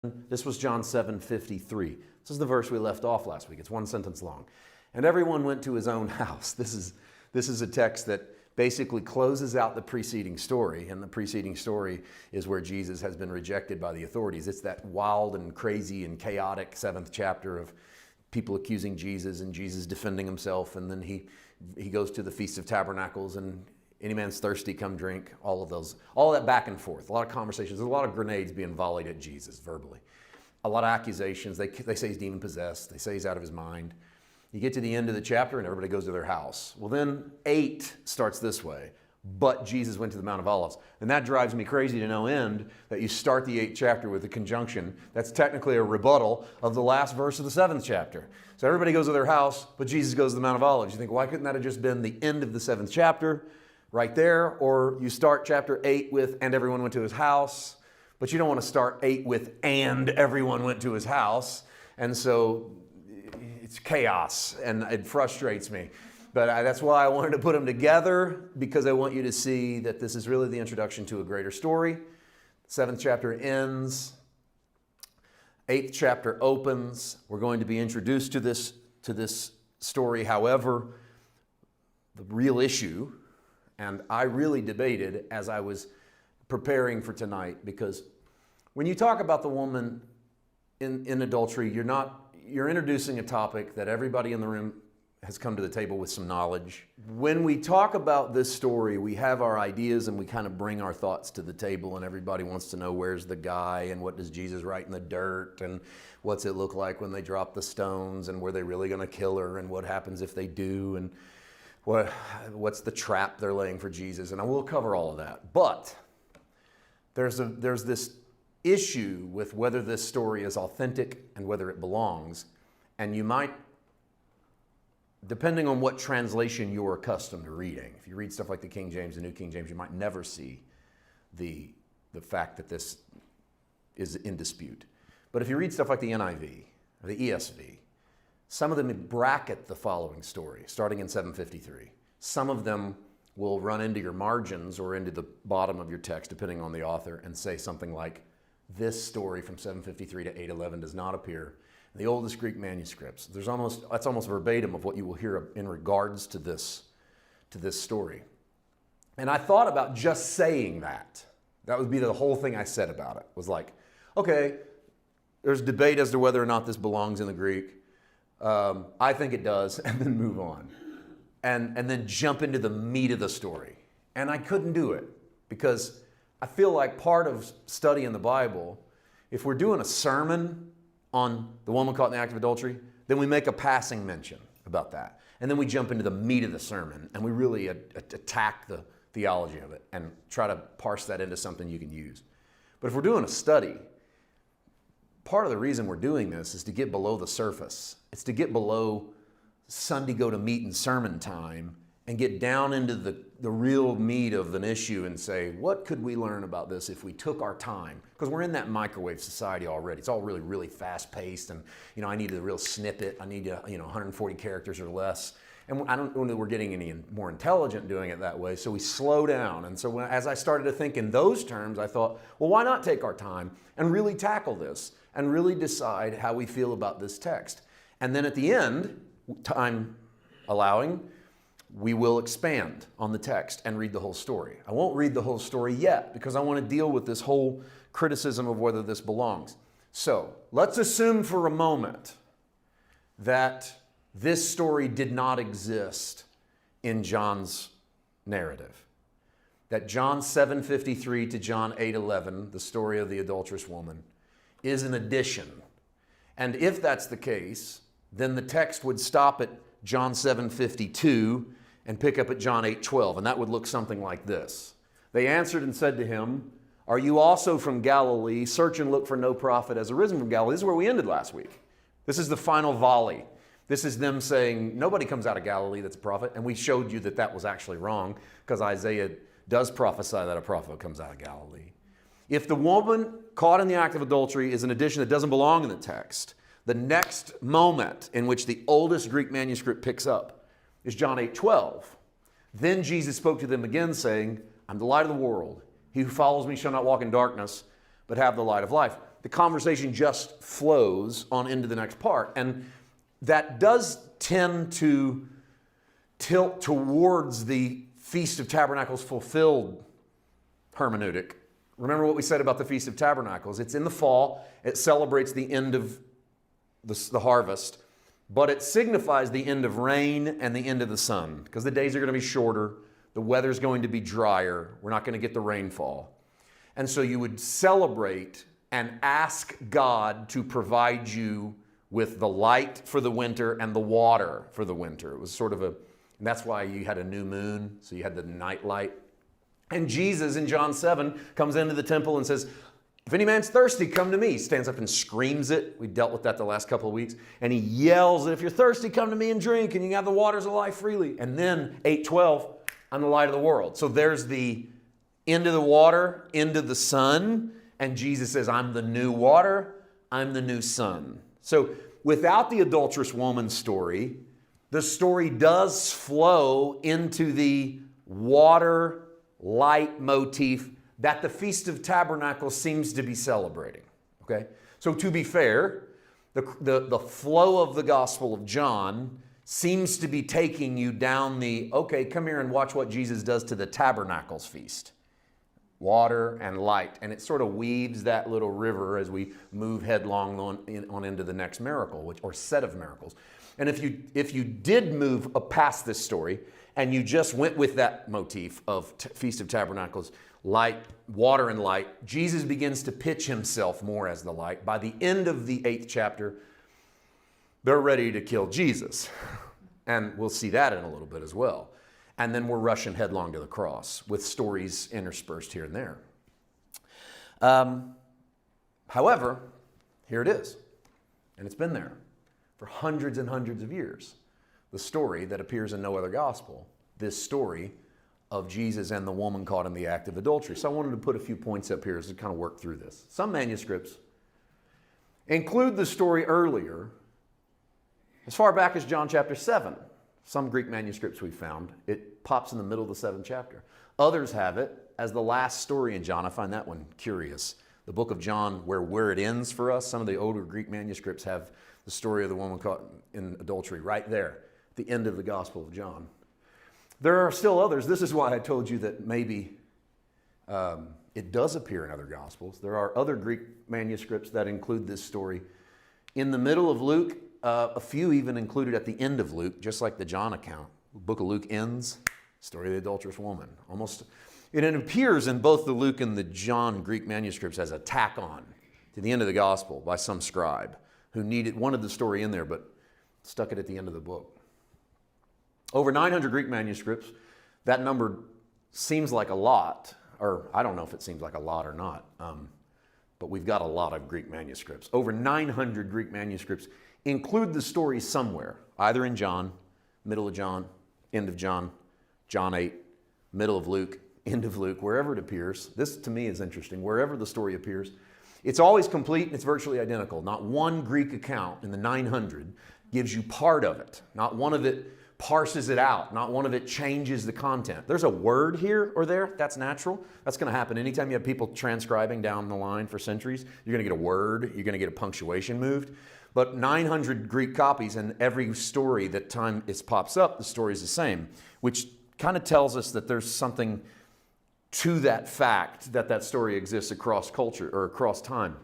This was John 7:53. This is the verse we left off last week. It's one sentence long. And everyone went to his own house. This is a text that basically closes out the preceding story. And the preceding story is where Jesus has been rejected by the authorities. It's that wild and crazy and chaotic 7th chapter of people accusing Jesus and Jesus defending himself. And then he goes to the Feast of Tabernacles and any man's thirsty, come drink, all of those, all of that back and forth, a lot of conversations, there's a lot of grenades being volleyed at Jesus verbally, a lot of accusations. They say he's demon possessed. They say he's out of his mind. You get to the end of the chapter and everybody goes to their house. Well, then 8 starts this way, but Jesus went to the Mount of Olives. And that drives me crazy to no end that you start the 8th chapter with a conjunction that's technically a rebuttal of the last verse of the 7th chapter. So everybody goes to their house, but Jesus goes to the Mount of Olives. You think, why couldn't that have just been the end of the 7th chapter? Right there, or you start chapter 8 with, and everyone went to his house, but you don't want to start 8 with, and everyone went to his house, and so it's chaos, and it frustrates me. But that's why I wanted to put them together, because I want you to see that this is really the introduction to a greater story. 7th chapter ends, 8th chapter opens. We're going to be introduced to this story. However, the real issue, and I really debated as I was preparing for tonight, because when you talk about the woman in adultery, you're introducing a topic that everybody in the room has come to the table with some knowledge. When we talk about this story, we have our ideas and we kind of bring our thoughts to the table, and everybody wants to know where's the guy and what does Jesus write in the dirt and what's it look like when they drop the stones and were they really going to kill her and what happens if they do and what's the trap they're laying for Jesus, and I will cover all of that. But there's this issue with whether this story is authentic and whether it belongs, and you might, depending on what translation you're accustomed to reading, if you read stuff like the King James, the New King James, you might never see the fact that this is in dispute. But if you read stuff like the NIV or the ESV, some of them bracket the following story, starting in 753. Some of them will run into your margins or into the bottom of your text, depending on the author, and say something like, this story from 753 to 811 does not appear in the oldest Greek manuscripts. That's almost verbatim of what you will hear in regards to this story. And I thought about just saying that. That would be the whole thing I said about it, was like, okay, there's debate as to whether or not this belongs in the Greek. I think it does, and then move on. And then jump into the meat of the story. And I couldn't do it because I feel like part of studying the Bible, if we're doing a sermon on the woman caught in the act of adultery, then we make a passing mention about that. And then we jump into the meat of the sermon and we really attack the theology of it and try to parse that into something you can use. But if we're doing a study, part of the reason we're doing this is to get below the surface. It's to get below Sunday go to meeting sermon time and get down into the real meat of an issue and say, what could we learn about this if we took our time? Because we're in that microwave society already. It's all really, really fast paced, and I need a real snippet. I need 140 characters or less. And I don't know that we're getting any more intelligent doing it that way, so we slow down. And so as I started to think in those terms, I thought, well, why not take our time and really tackle this and really decide how we feel about this text? And then at the end, time allowing, we will expand on the text and read the whole story. I won't read the whole story yet because I want to deal with this whole criticism of whether this belongs. So let's assume for a moment that this story did not exist in John's narrative. That John 7:53 to John 8:11, the story of the adulterous woman, is an addition. And if that's the case, then the text would stop at John 7:52 and pick up at John 8:12, and that would look something like this. They answered and said to him, are you also from Galilee? Search and look for no prophet has arisen from Galilee. This is where we ended last week. This is the final volley. This is them saying, nobody comes out of Galilee that's a prophet, and we showed you that that was actually wrong because Isaiah does prophesy that a prophet comes out of Galilee. If the woman caught in the act of adultery is an addition that doesn't belong in the text, the next moment in which the oldest Greek manuscript picks up is John 8:12. Then Jesus spoke to them again, saying, I'm the light of the world. He who follows me shall not walk in darkness, but have the light of life. the conversation just flows on into the next part. And that does tend to tilt towards the Feast of Tabernacles fulfilled hermeneutic. Remember what we said about the Feast of Tabernacles. It's in the fall. It celebrates the end of the harvest, but it signifies the end of rain and the end of the sun, because the days are going to be shorter. The weather's going to be drier. We're not going to get the rainfall. And so you would celebrate and ask God to provide you with the light for the winter and the water for the winter. It was sort of and that's why you had a new moon, so you had the night light. And Jesus in John 7 comes into the temple and says, if any man's thirsty, come to me. He stands up and screams it. We dealt with that the last couple of weeks. And he yells that if you're thirsty, come to me and drink, and you can have the waters of life freely. And then 8:12, I'm the light of the world. So there's the end of the water, end of the sun. And Jesus says, I'm the new water, I'm the new sun. So without the adulterous woman story, the story does flow into the water light motif that the Feast of Tabernacles seems to be celebrating. Okay? So to be fair, the flow of the Gospel of John seems to be taking you down okay, come here and watch what Jesus does to the Tabernacles feast. Water and light. And it sort of weaves that little river as we move headlong on into the next miracle, or set of miracles. And if you did move past this story and you just went with that motif of Feast of Tabernacles, light, water and light, Jesus begins to pitch himself more as the light. By the end of the 8th chapter, they're ready to kill Jesus. And we'll see that in a little bit as well. And then we're rushing headlong to the cross with stories interspersed here and there. However, here it is. And it's been there for hundreds and hundreds of years. The story that appears in no other gospel, this story of Jesus and the woman caught in the act of adultery. So I wanted to put a few points up here as to kind of work through this. Some manuscripts include the story earlier, as far back as John chapter 7. Some Greek manuscripts we found, it pops in the middle of the 7th chapter. Others have it as the last story in John. I find that one curious. The book of John, where it ends for us, some of the older Greek manuscripts have the story of the woman caught in adultery right there, at the end of the Gospel of John. There are still others. This is why I told you that maybe it does appear in other Gospels. There are other Greek manuscripts that include this story in the middle of Luke. A few even included at the end of Luke, just like the John account. The book of Luke ends, story of the adulterous woman. It appears in both the Luke and the John Greek manuscripts as a tack on to the end of the gospel by some scribe who wanted the story in there but stuck it at the end of the book. Over 900 Greek manuscripts. That number seems like a lot, or I don't know if it seems like a lot or not, but we've got a lot of Greek manuscripts. Over 900 Greek manuscripts include the story somewhere, either in John, middle of John, end of John, John 8, middle of Luke, end of Luke, wherever it appears. This to me is interesting. Wherever the story appears, it's always complete and it's virtually identical. Not one Greek account in the 900 gives you part of it. Not one of it parses it out. Not one of it changes the content. There's a word here or there. That's natural. That's going to happen anytime you have people transcribing down the line for centuries. You're going to get a word. You're going to get a punctuation moved. But 900 Greek copies, and every story that time it pops up, the story is the same, which kind of tells us that there's something to that fact that story exists across culture or across time.